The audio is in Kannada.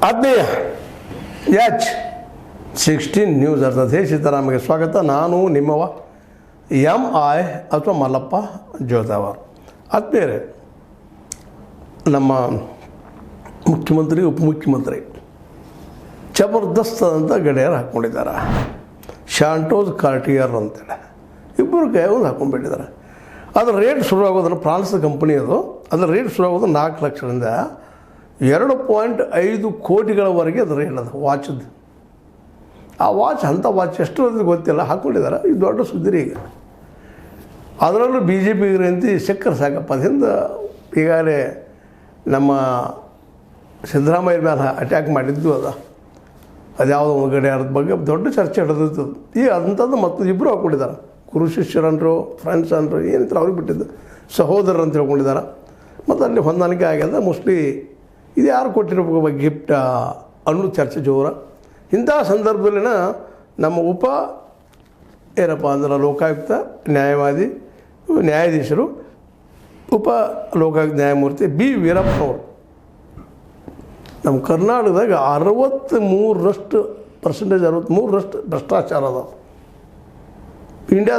ಆತ್ಮೀಯ H16 ನ್ಯೂಸ್ ಅರ್ಥಾತ್ ಸೀತಾರಾಮಗೆ ಸ್ವಾಗತ. ನಾನು ನಿಮ್ಮವ MI ಅಥವಾ ಮಲ್ಲಪ್ಪ ಜೋತಾವರ್. ಆತ್ಮೀಯರೇ, ನಮ್ಮ ಮುಖ್ಯಮಂತ್ರಿ ಉಪಮುಖ್ಯಮಂತ್ರಿ ಜಬರ್ದಸ್ತ್ ಅಂತ ಗಡಿಯಾರ ಹಾಕ್ಕೊಂಡಿದ್ದಾರೆ. ಶಾಂಟೋಸ್ ಕಾರ್ಟಿಯರ್ ಅಂತೇಳಿ ಇಬ್ಬರು ಕೈಗೊಂದು ಹಾಕ್ಕೊಂಡ್ಬಿಟ್ಟಿದ್ದಾರೆ. ಅದರ ರೇಟ್ ಶುರುವಾಗೋದನ್ನು ಫ್ರಾನ್ಸ್ ಕಂಪನಿ ಅದರ ರೇಟ್ ಶುರುವಾಗೋದು 4 ಲಕ್ಷದಿಂದ 2.5 ಕೋಟಿಗಳವರೆಗೆ ಅದು ರೇಟ್ ಅದು ವಾಚದ್ದು. ಆ ವಾಚ್ ಅಂಥ ವಾಚ್ ಎಷ್ಟು ಅಂತ ಗೊತ್ತಿಲ್ಲ, ಹಾಕ್ಕೊಂಡಿದ್ದಾರೆ. ಇದು ದೊಡ್ಡ ಸುದ್ದಿ ಈಗ. ಅದರಲ್ಲೂ BJP ಅಂತ ಚಕ್ಕರ್ ಸಾಕಪ್ಪ ಅದರಿಂದ ಈಗಾಗಲೇ ನಮ್ಮ ಸಿದ್ದರಾಮಯ್ಯ ಮೇಲೆ ಅಟ್ಯಾಕ್ ಮಾಡಿದ್ದು ಅದ್ಯಾವುದೋ ಒಂದು ಗಡಿಯಾರದ ಬಗ್ಗೆ ದೊಡ್ಡ ಚರ್ಚೆ ನಡೆದಿತ್ತು. ಈಗ ಅಂಥದ್ದು ಮತ್ತು ಇಬ್ಬರು ಹಾಕ್ಕೊಂಡಿದ್ದಾರೆ. ಗುರು ಶಿಷ್ಯರನ್ರು ಫ್ರೆಂಡ್ಸ್ ಅಂದರು ಏನಿತ್ತು ಅವ್ರಿಗೆ ಬಿಟ್ಟಿದ್ದು ಸಹೋದರರು ಅಂತ ಹೇಳ್ಕೊಂಡಿದ್ದಾರೆ. ಮತ್ತು ಅಲ್ಲಿ ಹೊಂದಾಣಿಕೆ ಆಗ್ಯದ. ಮೋಸ್ಟ್ಲಿ ಇದು ಯಾರು ಕೊಟ್ಟಿರ್ಬೇಕು ಗಿಫ್ಟ ಅನ್ನೋ ಚರ್ಚೆ ಜೋರ. ಇಂಥ ಸಂದರ್ಭದಲ್ಲಿನ ನಮ್ಮ ಏನಪ್ಪ ಅಂದ್ರೆ ಲೋಕಾಯುಕ್ತ ನ್ಯಾಯಾಧೀಶರು ಲೋಕಾಯುಕ್ತ ನ್ಯಾಯಮೂರ್ತಿ B. ವೀರಪ್ಪನವರು ನಮ್ಮ ಕರ್ನಾಟಕದಾಗ 63% ಭ್ರಷ್ಟಾಚಾರ ಅದಾವೆ. ಇಂಡಿಯಾದ